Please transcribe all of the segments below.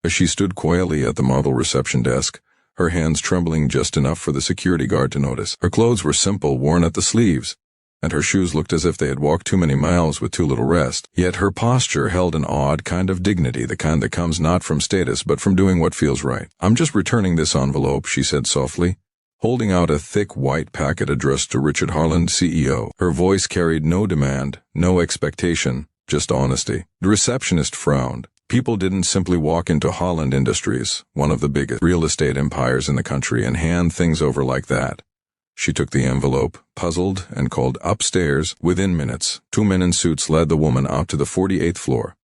As she stood quietly at the marble reception desk, her hands trembling just enough for the security guard to notice. Her clothes were simple, worn at the sleeves, and her shoes looked as if they had walked too many miles with too little rest. Yet her posture held an odd kind of dignity, the kind that comes not from status but from doing what feels right. "I'm just returning this envelope," she said softly, holding out a thick white packet addressed to Richard Harland, CEO. Her voice carried no demand, no expectation, just honesty. The receptionist frowned. People didn't simply walk into Holland Industries, one of the biggest real estate empires in the country, and hand things over like that. She took the envelope, puzzled, and called upstairs. Within minutes, 2 men in suits led the woman out to the 48th floor.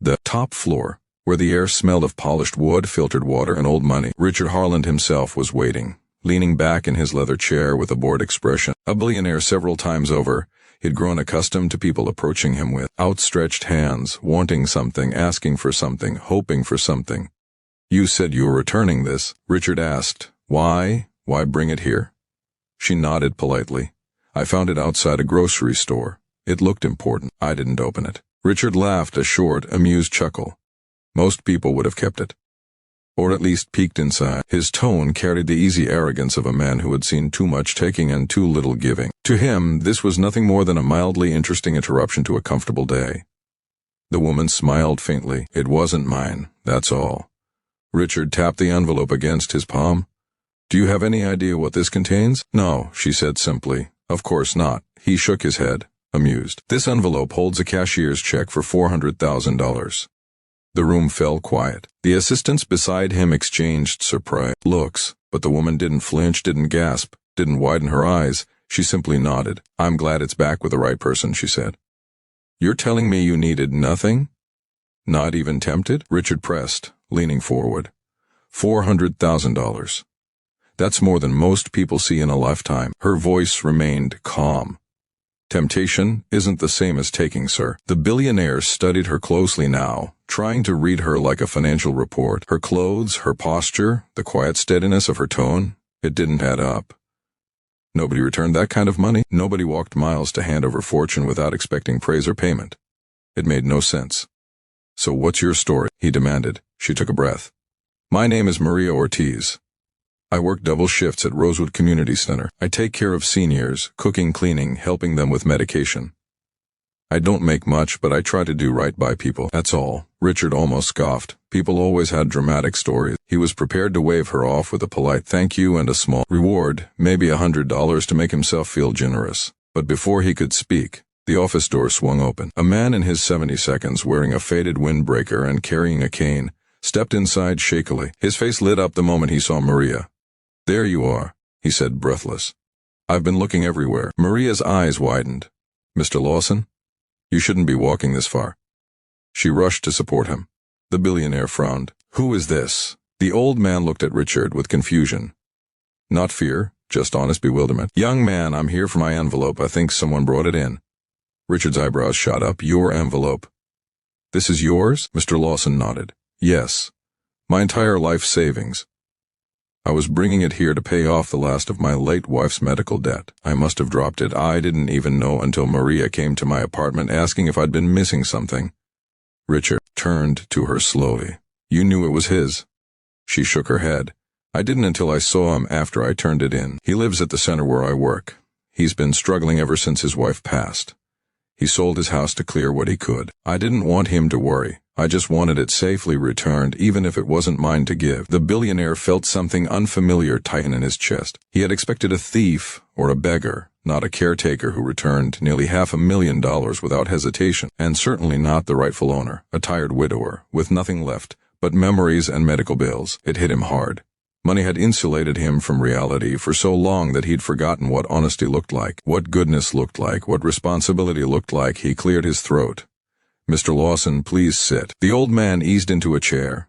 The top floor, where the air smelled of polished wood, filtered water, and old money. Richard Harland himself was waiting, leaning back in his leather chair with a bored expression. A billionaire several times over, he'd grown accustomed to people approaching him with outstretched hands, wanting something, asking for something, hoping for something. "You said you were returning this," Richard asked. "Why? Why bring it here?" She nodded politely. "I found it outside a grocery store. It looked important. I didn't open it." Richard laughed a short, amused chuckle. Most people would have kept it, or at least peeked inside. His tone carried the easy arrogance of a man who had seen too much taking and too little giving. To him, this was nothing more than a mildly interesting interruption to a comfortable day. The woman smiled faintly. "It wasn't mine, that's all." Richard tapped the envelope against his palm. "Do you have any idea what this contains?" "No," she said simply. "Of course not." He shook his head, amused. "This envelope holds a cashier's check for $400,000. The room fell quiet. The assistants beside him exchanged surprised looks, but the woman didn't flinch, didn't gasp, didn't widen her eyes. She simply nodded. "I'm glad it's back with the right person," she said. "You're telling me you needed nothing? Not even tempted?" Richard pressed, leaning forward. $400,000. That's more than most people see in a lifetime. Her voice remained calm. "Temptation isn't the same as taking, sir." The billionaire studied her closely now, trying to read her like a financial report. Her clothes, her posture, the quiet steadiness of her tone, it didn't add up. Nobody returned that kind of money. Nobody walked miles to hand over fortune without expecting praise or payment. It made no sense. "So what's your story?" he demanded. She took a breath. "My name is Maria Ortiz. I work double shifts at Rosewood Community Center. I take care of seniors, cooking, cleaning, helping them with medication. I don't make much, but I try to do right by people. That's all." Richard almost scoffed. People always had dramatic stories. He was prepared to wave her off with a polite thank you and a small reward, maybe $100 to make himself feel generous. But before he could speak, the office door swung open. A man in his 70s, wearing a faded windbreaker and carrying a cane, stepped inside shakily. His face lit up the moment he saw Maria. "There you are," he said, breathless. "I've been looking everywhere." Maria's eyes widened. "Mr. Lawson? You shouldn't be walking this far." She rushed to support him. The billionaire frowned. "Who is this?" The old man looked at Richard with confusion. Not fear, just honest bewilderment. "Young man, I'm here for my envelope. I think someone brought it in." Richard's eyebrows shot up. "Your envelope? This is yours?" Mr. Lawson nodded. "Yes. My entire life savings. I was bringing it here to pay off the last of my late wife's medical debt. I must have dropped it. I didn't even know until Maria came to my apartment asking if I'd been missing something." Richard turned to her slowly. "You knew it was his?" She shook her head. "I didn't until I saw him after I turned it in. He lives at the center where I work. He's been struggling ever since his wife passed. He sold his house to clear what he could. I didn't want him to worry. I just wanted it safely returned, even if it wasn't mine to give." The billionaire felt something unfamiliar tighten in his chest. He had expected a thief or a beggar, not a caretaker who returned nearly $500,000 without hesitation, and certainly not the rightful owner, a tired widower, with nothing left but memories and medical bills. It hit him hard. Money had insulated him from reality for so long that he'd forgotten what honesty looked like, what goodness looked like, what responsibility looked like. He cleared his throat. "Mr. Lawson, please sit." The old man eased into a chair.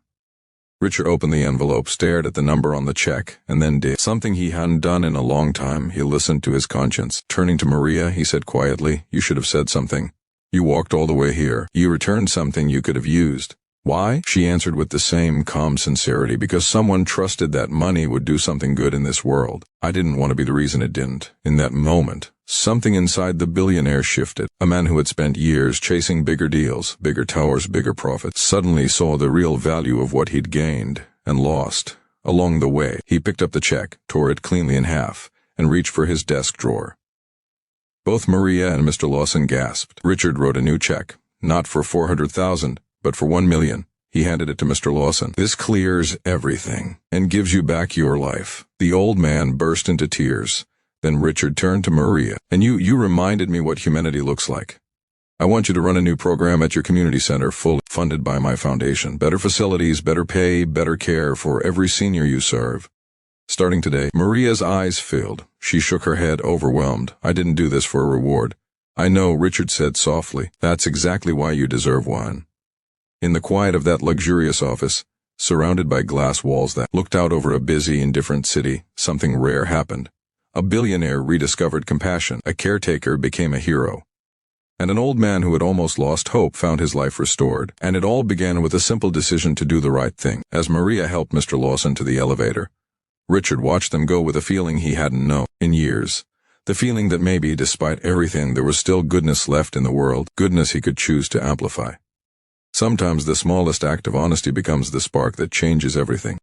Richard opened the envelope, stared at the number on the check, and then did something he hadn't done in a long time. He listened to his conscience. Turning to Maria, he said quietly, "You should have said something. You walked all the way here. You returned something you could have used. Why? She answered with the same calm sincerity, because someone trusted that money would do something good in this world. I didn't want to be the reason it didn't. In that moment, something inside the billionaire shifted. A man who had spent years chasing bigger deals, bigger towers, bigger profits, suddenly saw the real value of what he'd gained and lost along the way. He picked up the check, tore it cleanly in half, and reached for his desk drawer. Both Maria and Mr. Lawson gasped. Richard wrote a new check, not for $400,000, but for $1 million. He handed it to Mr. Lawson. This clears everything and gives you back your life. The old man burst into tears. Then Richard turned to Maria. And you reminded me what humanity looks like. I want you to run a new program at your community center, fully funded by my foundation. Better facilities, better pay, better care for every senior you serve. Starting today. Maria's eyes filled. She shook her head, overwhelmed. I didn't do this for a reward. I know, Richard said softly. That's exactly why you deserve one. In the quiet of that luxurious office, surrounded by glass walls that looked out over a busy, indifferent city, something rare happened. A billionaire rediscovered compassion, a caretaker became a hero, and an old man who had almost lost hope found his life restored. And it all began with a simple decision to do the right thing. As Maria helped Mr. Lawson to the elevator, Richard watched them go with a feeling he hadn't known in years. The feeling that maybe, despite everything, there was still goodness left in the world, goodness he could choose to amplify. Sometimes the smallest act of honesty becomes the spark that changes everything.